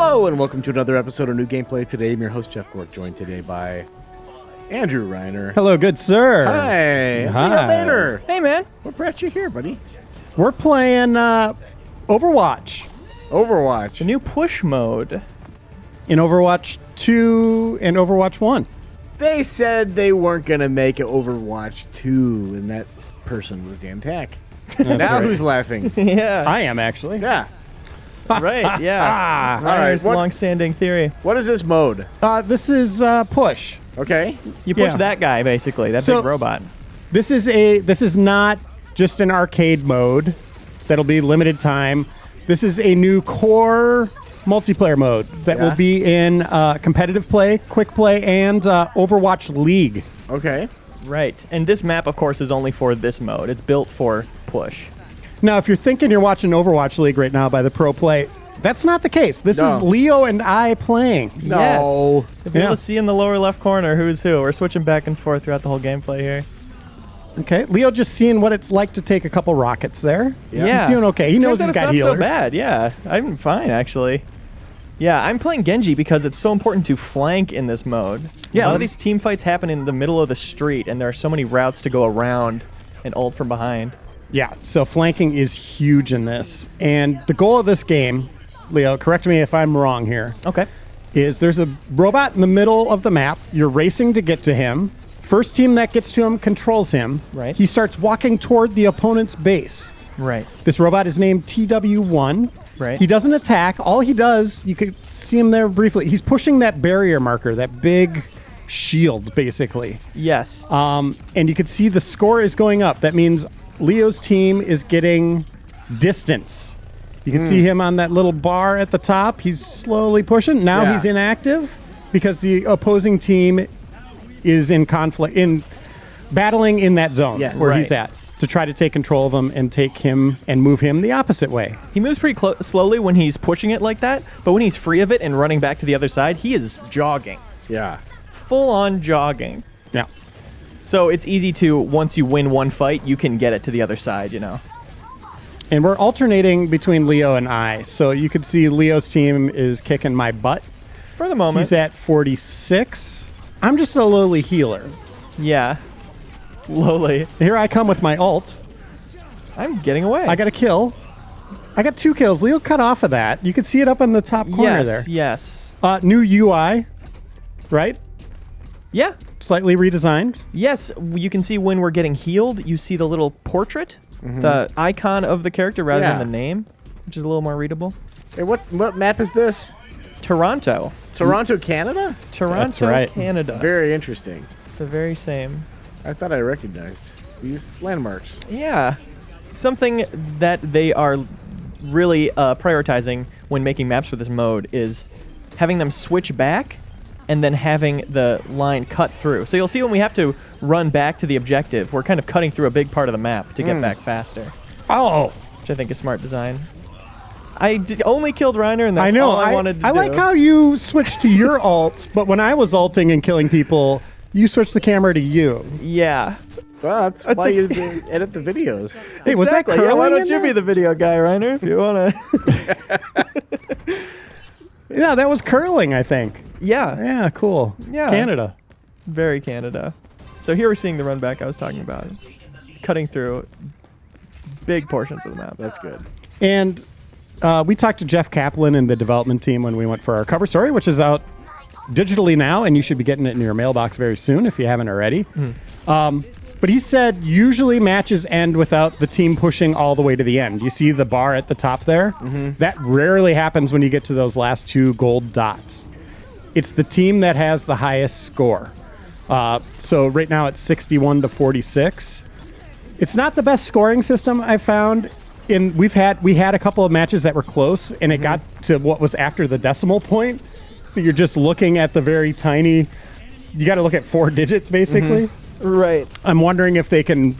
Hello and welcome to another episode of New Gameplay. Today I'm your host Jeff Gork, joined today by Andrew Reiner. Hello, good sir. Hi. Hi. Later. Hey, man. What brought you here, buddy? We're playing Overwatch. Overwatch. The new push mode. In Overwatch 2 and Overwatch 1. They said they weren't going to make it Overwatch 2, and that person was Dan Tack. Now right. who's laughing? Yeah. I am actually. Yeah. Right, yeah. All right. Reiner's long-standing theory. What is this mode? This is push. Okay. You push Yeah. that guy, basically, that So- big robot. This is not just an arcade mode that'll be limited time. This is a new core multiplayer mode that will be in competitive play, quick play, and Overwatch League. Okay. Right. And this map, of course, is only for this mode. It's built for push. Now, if you're thinking you're watching Overwatch League right now by the pro play, that's not the case. This is Leo and I playing. No. Yes. You'll be able Yeah. to see in the lower left corner who's who. We're switching back and forth throughout the whole gameplay here. Okay, Leo just seeing what it's like to take a couple rockets there. Yeah. He's doing okay. He knows Turns he's out got it's healers. not so bad, yeah. I'm fine, actually. Yeah, I'm playing Genji because it's so important to flank in this mode. Yeah, A lot of let's- these team fights happen in the middle of the street, and there are so many routes to go around and ult from behind. Yeah, so flanking is huge in this. And the goal of this game, Leo, correct me if I'm wrong here, Okay. is there's a robot in the middle of the map. You're racing to get to him. First team that gets to him controls him. Right. He starts walking toward the opponent's base. Right. This robot is named TW1. Right. He doesn't attack. All he does, you could see him there briefly, he's pushing that barrier marker, that big shield, basically. Yes. And you can see the score is going up. That means Leo's team is getting distance. You can see him on that little bar at the top. He's slowly pushing. Now Yeah. he's inactive because the opposing team is in conflict, in battling in that zone Yes. where he's Right. at, to try to take control of him and take him and move him the opposite way. He moves pretty slowly when he's pushing it like that, but when he's free of it and running back to the other side, he is jogging. Yeah. Full-on jogging. Yeah. So it's easy to, once you win one fight, you can get it to the other side, you know? And we're alternating between Leo and I. So you can see Leo's team is kicking my butt. For the moment. He's at 46. I'm just a lowly healer. Yeah. Lowly. Here I come with my ult. I'm getting away. I got a kill. I got 2 kills. Leo cut off of that. You can see it up in the top corner yes, there. Yes. New UI, right? Yeah. Slightly redesigned. Yes, you can see when we're getting healed, you see the little portrait, the icon of the character rather Yeah. than the name, which is a little more readable. Hey, what map is this? Toronto. Toronto, Canada? Toronto, right. Canada. Very interesting. The very same. I thought I recognized these landmarks. Yeah. Something that they are really prioritizing when making maps for this mode is having them switch back and then having the line cut through. So you'll see when we have to run back to the objective, we're kind of cutting through a big part of the map to get back faster, Oh, which I think is smart design. I only killed Reiner, and that's I know. all I wanted to I do. like how you switched to your ult, but when I was ulting and killing people, you switched the camera to you. Yeah. Well, that's why you edit the videos. Hey, was that Exactly. curling Yeah, why in don't you there? be the video guy, Reiner, if you want to? Yeah, that was curling, I think. Yeah. Yeah, cool. Yeah. Canada. Very Canada. So here we're seeing the run back I was talking about. Cutting through big portions of the map. That's good. And we talked to Jeff Kaplan and the development team when we went for our cover story, which is out digitally now, and you should be getting it in your mailbox very soon if you haven't already. But he said usually matches end without the team pushing all the way to the end. You see the bar at the top there? That rarely happens when you get to those last 2 gold dots. It's the team that has the highest score. So right now it's 61 to 46. It's not the best scoring system I've found. We had a couple of matches that were close, and it got to what was after the decimal point. So you're just looking at the very tiny. You got to look at 4 digits basically. Right. I'm wondering if they can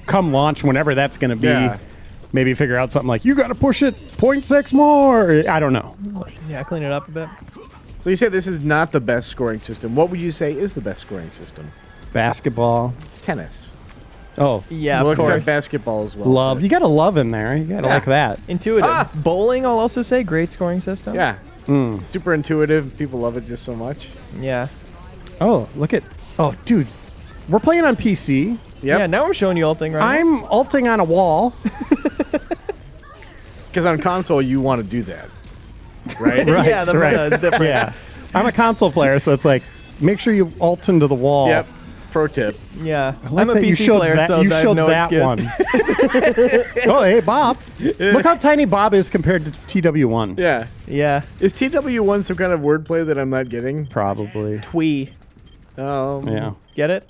come launch whenever that's going to be. Yeah. Maybe figure out something like you got to push it 0.6 more. I don't know. Yeah, clean it up a bit. So you said this is not the best scoring system. What would you say is the best scoring system? Basketball. It's tennis. Oh, Yeah, Well, of except course. basketball as well. love. You got to love in there. You got to Yeah. like that. Intuitive. Ah! Bowling, I'll also say, great scoring system. Yeah. Mm. Super intuitive. People love it just so much. Yeah. Oh, look at. Oh, dude. We're playing on PC. Yep. Yeah, now I'm showing you ulting, right? I'm ulting on a wall. Because on console, you want to do that. Right? Right, Yeah, the right. meta is different. Yeah. I'm a console player, so it's like, make sure you ult into the wall. Yep. Pro tip. Yeah. I like I'm a that you PC showed player, that, so you I have showed no that excuse. one. Oh, hey, Bob. Look how tiny Bob is compared to TW1. Yeah. Yeah. Is TW1 some kind of wordplay that I'm not getting? Probably. Twee. Yeah. Get it?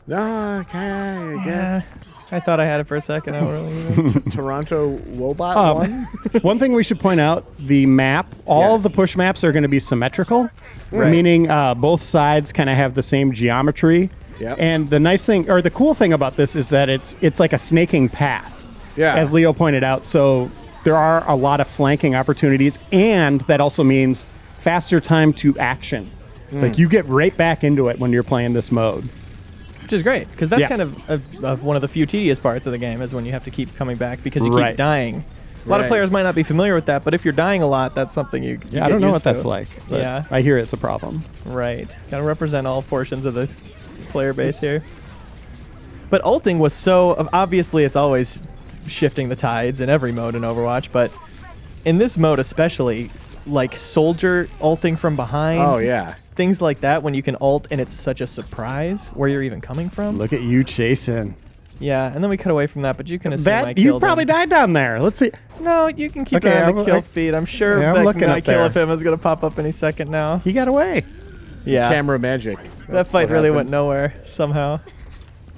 No, okay, I guess. I thought I had it for a second. I don't really. Toronto Wobot one? One thing we should point out, the map, all of the Yes. push maps are going to be symmetrical, Right. meaning both sides kind of have the same geometry. Yep. And the nice thing, or the cool thing about this is that it's like a snaking path, Yeah. as Leo pointed out. So there are a lot of flanking opportunities, and that also means faster time to action. Like you get right back into it when you're playing this mode. Which is great, because that's Yeah. kind of one of the few tedious parts of the game is when you have to keep coming back because you Right. keep dying. A lot of Right. players might not be familiar with that, but if you're dying a lot, that's something you Yeah, I get don't know used what that's to. like. But Yeah. I hear it's a problem. Right. Got to represent all portions of the player base here. But ulting was so obviously it's always shifting the tides in every mode in Overwatch, but in this mode especially, like soldier ulting from behind. Oh, yeah. Things like that when you can ult and it's such a surprise where you're even coming from. Look at you chasing. Yeah, and then we cut away from that, but you can assume I That killed you probably him. died down there. Let's see. No, you can keep Okay, an eye on I'm- the kill I- feed. I'm sure Yeah, I'm that looking my up kill there. of him is going to pop up any second now. He got away. Yeah, Camera magic. that That's fight what really happened. went nowhere somehow.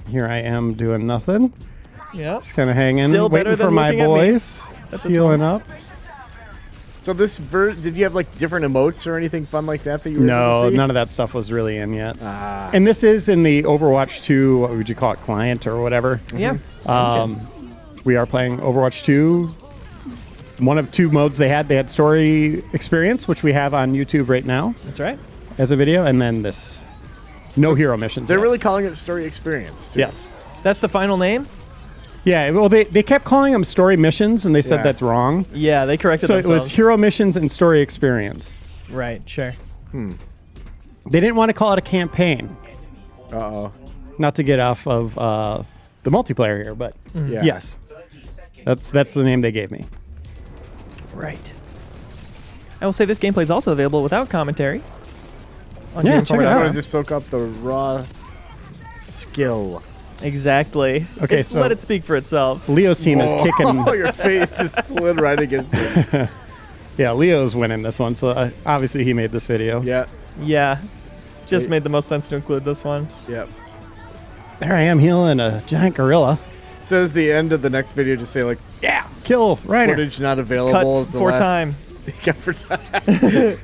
Here I am doing nothing. Yeah. Just kind of hanging, Still better waiting for than my looking at me boys. at this Healing moment. up. So this did you have like different emotes or anything fun like that that you were able No, to see? none of that stuff was really in yet. Ah. And this is in the Overwatch 2, what would you call it, client or whatever. Yeah. We are playing Overwatch 2. One of two modes they had. They had story experience, which we have on YouTube right now That's right. as a video, and then this. No hero missions. They're yet. really calling it story experience, too. Yes. That's the final name? Yeah, well, they kept calling them story missions, and they said Yeah. that's wrong. Yeah, they corrected So it themselves. was hero missions and story experience. Right, sure. They didn't want to call it a campaign. Uh-oh. Not to get off of the multiplayer here, but Yeah. yes, that's the name they gave me. Right. I will say this gameplay is also available without commentary. On Yeah, Game check it Informer. out. Gotta just soak up the raw skill. Exactly. Okay, Let so- it speak for itself. Leo's team is kicking. Oh, your face just slid right against it. Yeah, Leo's winning this one, so obviously he made this video. Yeah. Yeah. Just Hey. made the most sense to include this one. Yep. There I am healing a giant gorilla. Says the end of the next video, just say like Yeah, kill Ryder. footage not Cut available. at the for last- time. Cut for time.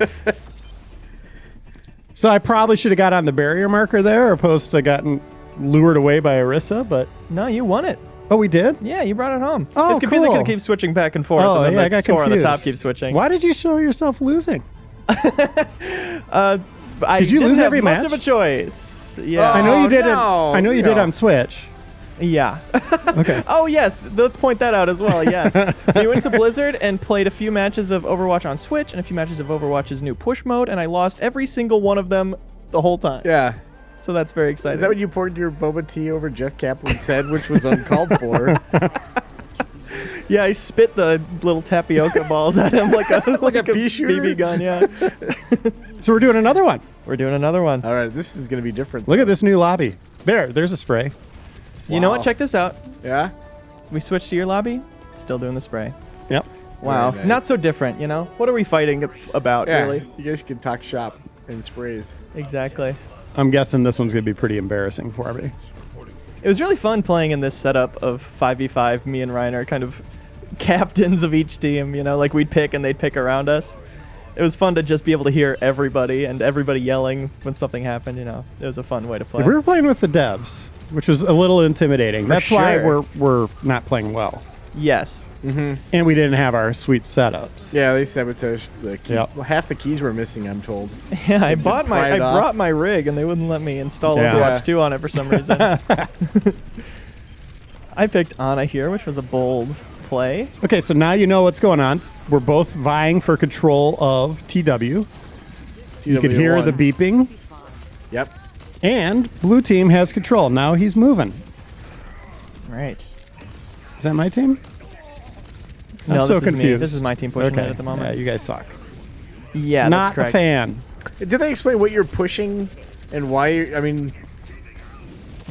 So I probably should have got on the barrier marker there, opposed to gotten lured away by Orisa, but No, you won it. oh, we did. Yeah, you brought it home. Oh, it's confusing cool. because it keeps switching back and forth, Oh, and then yeah, I the got score on the top confused. keeps switching. Why did you show yourself losing? I Did you didn't lose have every much match? of a choice. Yeah. I know you did. no. I know you did on Switch. Yeah. Okay. Oh, yes. Let's point that out as well. Yes. We went to Blizzard and played a few matches of Overwatch on Switch and a few matches of Overwatch's new push mode, and I lost every single one of them the whole time. Yeah. So that's very exciting. Is that when you poured your boba tea over Jeff Kaplan's head, which was uncalled for? Yeah, I spit the little tapioca balls at him like a pea shooter? BB gun, yeah. So we're doing another one. We're doing another one. All right, this is gonna be different. Look at this new lobby. There's a spray. You know Wow. what? Check this out. Yeah. We switched to your lobby. Still doing the spray. Yep. Wow. Very nice. Not so different, you know? What are we fighting about, Yeah. really? You guys can talk shop and sprays. Exactly. I'm guessing this one's gonna be pretty embarrassing for me. It was really fun playing in this setup of 5v5. Me and Ryan are kind of captains of each team, you know? Like, we'd pick and they'd pick around us. It was fun to just be able to hear everybody and everybody yelling when something happened, you know? It was a fun way to play. We were playing with the devs, which was a little intimidating. That's why sure. we're not playing well, Yes. and we didn't have our sweet setups. Yeah, they sabotaged the key. Yep. Well, half the keys were missing, I'm told. Yeah, I just bought pry I it off. brought my rig and they wouldn't let me install Yeah. Overwatch 2 on it for some reason. I picked Ana here, which was a bold play. Okay, so now you know what's going on. We're both vying for control of TW. You can hear the beeping. Yep. And blue team has control. Now he's moving. Right. Is that my team? No, I'm so this is me. confused. This is my team pushing Okay. it at the moment. Yeah, you guys suck. Yeah, Not that's correct. a fan. Did they explain what you're pushing and why? I mean,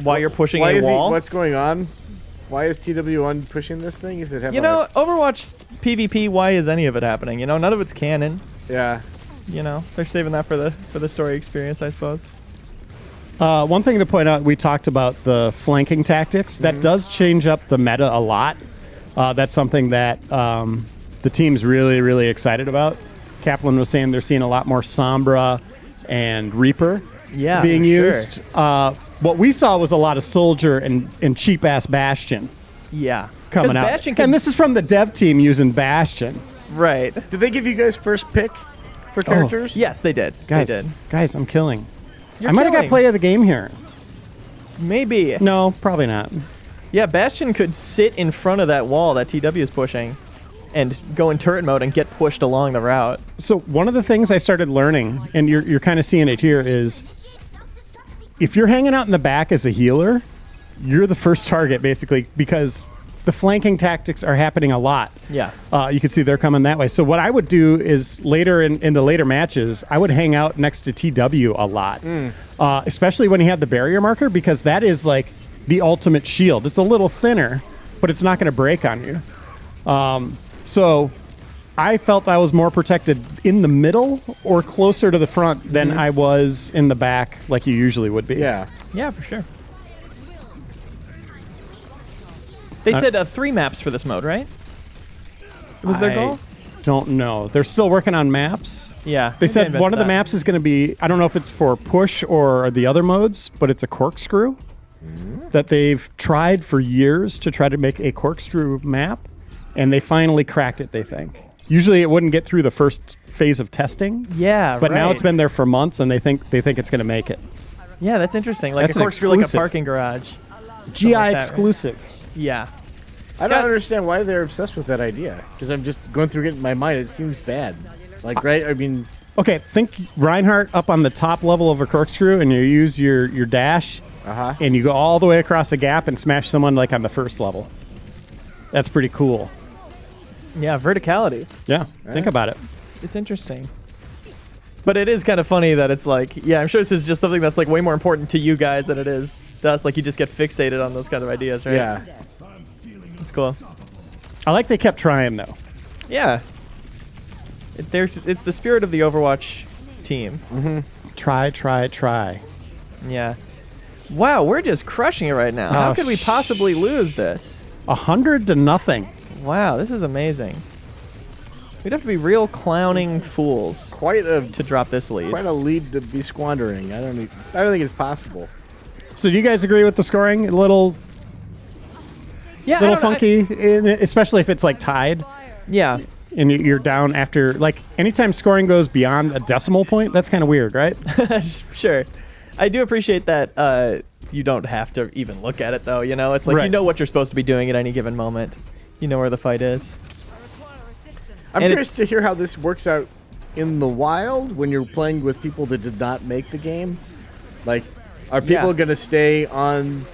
Why you're pushing why a is wall? what's going on? Why is TW1 pushing this thing? Is it have You know, Overwatch PvP. Why is any of it happening? You know, none of it's canon. yeah. You know, they're saving that for the story experience, I suppose. One thing to point out, we talked about the flanking tactics. That does change up the meta a lot. That's something that the team's really, really excited about. Kaplan was saying they're seeing a lot more Sombra and Reaper being for used. sure. What we saw was a lot of Soldier and cheap-ass Bastion Yeah, coming 'Cause out. Bastion can And this is from the dev team using Bastion. right. Did they give you guys first pick for characters? Yes, they did. Guys, They did. guys, I'm killing. You're I might have got killing. play of the game here. Maybe. No, probably not. Yeah, Bastion could sit in front of that wall that TW is pushing and go in turret mode and get pushed along the route. So one of the things I started learning, and you're kind of seeing it here, is if you're hanging out in the back as a healer, you're the first target basically because the flanking tactics are happening a lot. Yeah. You can see they're coming that way. So what I would do is later in the later matches, I would hang out next to TW a lot, especially when he had the barrier marker because that is like the ultimate shield. It's a little thinner, but it's not going to break on you. So I felt I was more protected in the middle or closer to the front than I was in the back like you usually would be. Yeah. Yeah, for sure. They said 3 maps for this mode, right? Was their goal? Don't know. They're still working on maps. Yeah. They maybe I said invented one of the that. maps is going to be, I don't know if it's for push or the other modes, but it's a corkscrew that they've tried for years to try to make a corkscrew map, and they finally cracked it, they think. Usually it wouldn't get through the first phase of testing, Yeah, but now right. it's been there for months, and they think it's going to make it. Yeah, that's interesting. Like That's a an corkscrew, like a exclusive. parking garage. GI like that, right? exclusive. Yeah. I don't Yeah. understand why they're obsessed with that idea. Because I'm just going through it in my mind. It seems bad. Like, right? I mean, Okay, think Reinhardt up on the top level of a corkscrew, and you use your dash, and you go all the way across the gap and smash someone like on the first level. That's pretty cool. Yeah, verticality. Yeah, think about it. It's interesting. But it is kind of funny that it's like, yeah, I'm sure this is just something that's like way more important to you guys than it is to us. Like you just get fixated on those kind of ideas, right? yeah. It's cool. I like they kept trying though. Yeah. It's the spirit of the Overwatch team. Try. Yeah. Wow, we're just crushing it right now. How Oh, could we possibly lose this? 100-0. Wow, this is amazing. We'd have to be real clowning fools Quite a to drop this lead. quite a lead to be squandering. I don't think it's possible. So do you guys agree with the scoring? A little Yeah, I little don't know, funky, especially if it's like tied yeah. and you're down after, like anytime scoring goes beyond a decimal point, that's kind of weird, right? Sure. I do appreciate that you don't have to even look at it, though. You know, it's like you Right. know what you're supposed to be doing at any given moment. You know where the fight is. I'm And curious it's- to hear how this works out in the wild when you're playing with people that did not make the game. Like, are people Yeah. going to stay on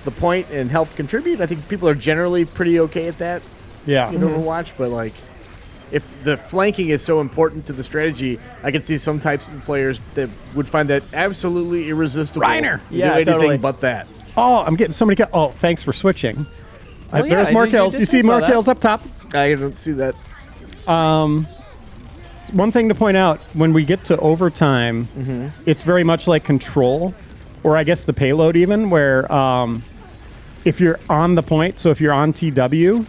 the point and help contribute? I think people are generally pretty okay at that Yeah. in Overwatch, but like, if the flanking is so important to the strategy, I can see some types of players that would find that absolutely irresistible. Reiner! to Yeah, do anything totally. but that. Oh, I'm getting so many kills. Oh, thanks for switching. Oh, yeah, There's more you kills. did You see say more that. kills up top. I don't see that. One thing to point out, when we get to overtime, it's very much like Control, or I guess the payload even, where if you're on the point, so if you're on TW,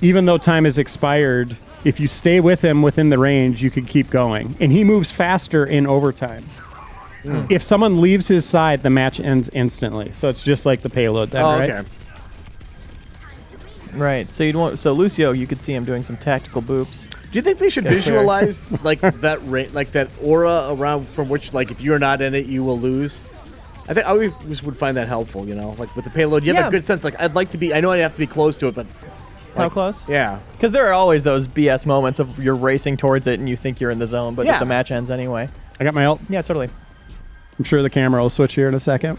even though time is expired, if you stay with him within the range, you can keep going. And he moves faster in overtime. If someone leaves his side, the match ends instantly. So it's just like the payload then, Oh, right? okay. Right. So you'd want. So Lucio, you could see him doing some tactical boops. Do you think they should Yeah, fair. visualize like that like that aura around from which, like, if you're not in it, you will lose? I think I always would find that helpful, like with the payload. You have Yeah. a good sense. Like, I'd like to be. I know I'd have to be close to it, but How close? yeah, Because there are always those BS moments of you're racing towards it and you think you're in the zone, but Yeah. the match ends anyway. I got my ult. Yeah, totally. I'm sure the camera will switch here in a second.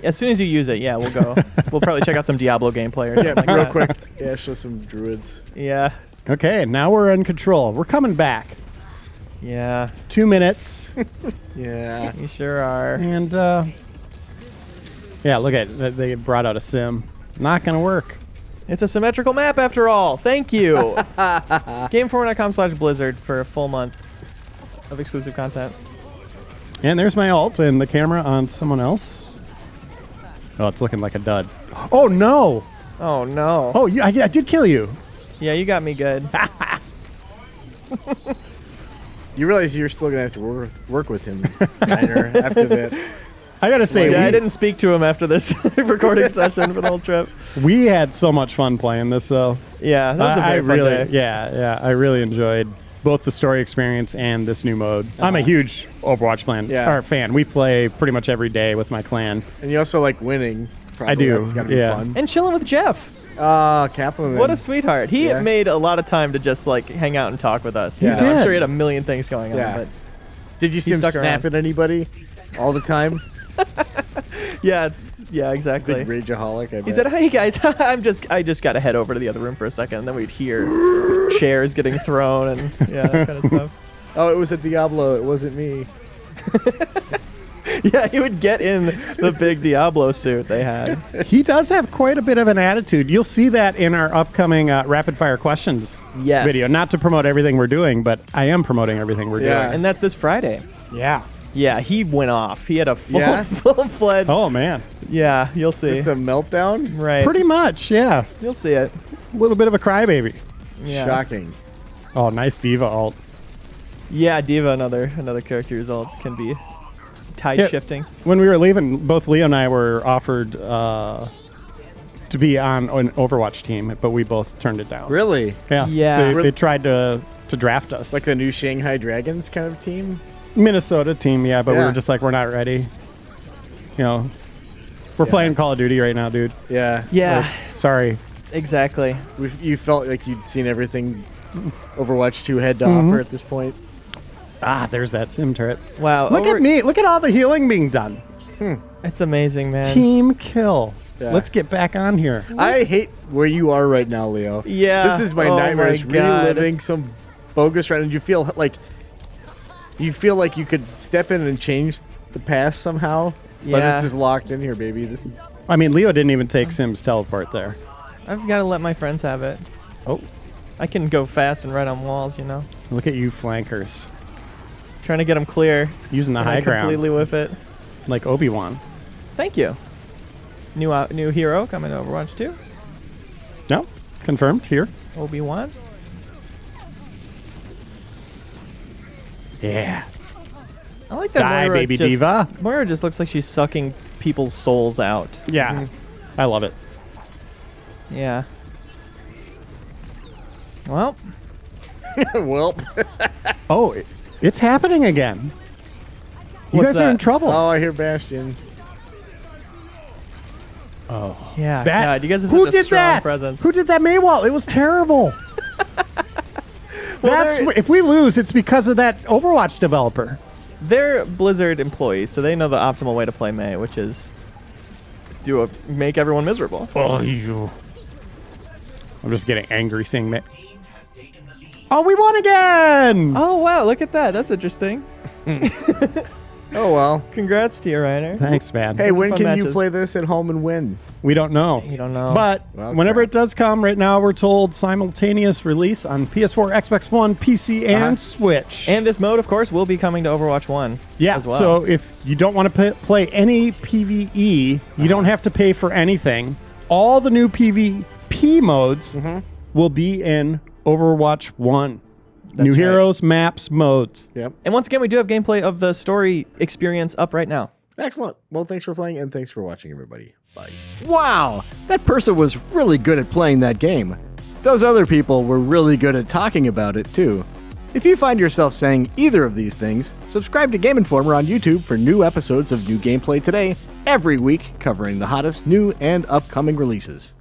As soon as you use it, yeah, we'll go. We'll probably check out some Diablo gameplay or something like real that. quick. Yeah, show some druids. Yeah. Okay, now we're in control. We're coming back. Yeah. 2 minutes. Yeah. You sure are. And, yeah, look at it. They brought out a sim. Not going to work. It's a symmetrical map after all. Thank you. Gameforward.com/Blizzard for a full month of exclusive content. And there's my ult and the camera on someone else. Oh, it's looking like a dud. Oh, no. Oh, no. Oh, I did kill you. Yeah, you got me good. You realize you're still gonna have to work with him, Niner, after that. I got to say, Yeah, I we, didn't speak to him after this recording session for the whole trip. we had so much fun playing this, though. Yeah, that was a very fun really, day. yeah, I really enjoyed both the story experience and this new mode. I'm a huge Overwatch fan. We play pretty much every day with my clan. And you also like winning. Probably. I do, That's gotta yeah. be fun. And chilling with Jeff. Kaplan. What a sweetheart. He Yeah. made a lot of time to just like hang out and talk with us. He You know, I'm did. sure he had a million things going on. Yeah. But Did you see him stuck snap around. at anybody all the time? yeah, exactly. Big rageaholic. I He bet. said, "Hey guys, I just got to head over to the other room for a second." And then we'd hear chairs getting thrown and yeah, that kind of stuff. "Oh, it was a Diablo. It wasn't me." Yeah, he would get in the big Diablo suit they had. He does have quite a bit of an attitude. You'll see that in our upcoming rapid fire questions Yes. video. Not to promote everything we're doing, but I am promoting everything we're Yeah. doing. And that's this Friday. Yeah. Yeah, he went off. He had a Yeah? full-fledged. Oh, man. Yeah, you'll see. Just a meltdown. Right. Pretty much, yeah. You'll see it. A little bit of a crybaby. Yeah. Shocking. Oh, nice diva ult. Yeah, Diva, another character result can be tide Yeah. shifting. When we were leaving, both Leo and I were offered to be on an Overwatch team, but we both turned it down. Really? Yeah. Yeah. They tried to draft us. Like the new Shanghai Dragons kind of team? Minnesota team, yeah, but we Yeah. were just like, we're not ready. You know, we're playing Call of Duty right now, dude. Yeah. Yeah, Like, sorry. exactly. You felt like you'd seen everything Overwatch 2 had to offer at this point. Ah, there's that sim turret. Wow. Look at me. Look at all the healing being done. It's amazing, man. Team kill. Yeah. Let's get back on here. I hate where you are right now, Leo. Yeah. This is my Oh nightmare. my Is God. reliving some bogus run, and you feel like you could step in and change the past somehow, but Yeah. it's just locked in here, baby. This is, I mean, Leo didn't even take Sim's teleport there. I've got to let my friends have it. Oh, I can go fast and right on walls, you know. look at you flankers. Trying to get them clear. Using the and high I ground. completely whiff it. Like Obi-Wan. Thank you. New hero coming to Overwatch 2. No, confirmed here. Obi-Wan. Yeah. I like that Die, Moira baby just, diva. Moira just looks like she's sucking people's souls out. Yeah. I love it. Yeah. Well, well. Oh, it's happening again. You What's guys are in that? trouble. Oh, I hear Bastion. yeah. That, God, you guys have who such a did strong that? presence. Who did that Maywall? It was terrible. That's they're- if we lose, it's because of that Overwatch developer. They're Blizzard employees, so they know the optimal way to play Mei, which is make everyone miserable. Oh, you. I'm just getting angry seeing May. Oh, we won again! Oh wow, look at that. That's interesting. Oh, well. Congrats to you, Reiner. Thanks, man. Hey, when fun can you matches. play this at home and win? We don't know. You don't know. But Well, whenever crap. it does come, right now we're told simultaneous release on PS4, Xbox One, PC, and Switch. And this mode, of course, will be coming to Overwatch 1 yeah, as well. so if you don't want to play any PvE, you don't have to pay for anything. All the new PvP modes will be in Overwatch 1. New right. heroes, maps, modes. Yep. And once again, we do have gameplay of the story experience up right now. Excellent. Well, thanks for playing, and thanks for watching, everybody. Bye. Wow, that person was really good at playing that game. Those other people were really good at talking about it, too. If you find yourself saying either of these things, subscribe to Game Informer on YouTube for new episodes of New Gameplay Today every week, covering the hottest new and upcoming releases.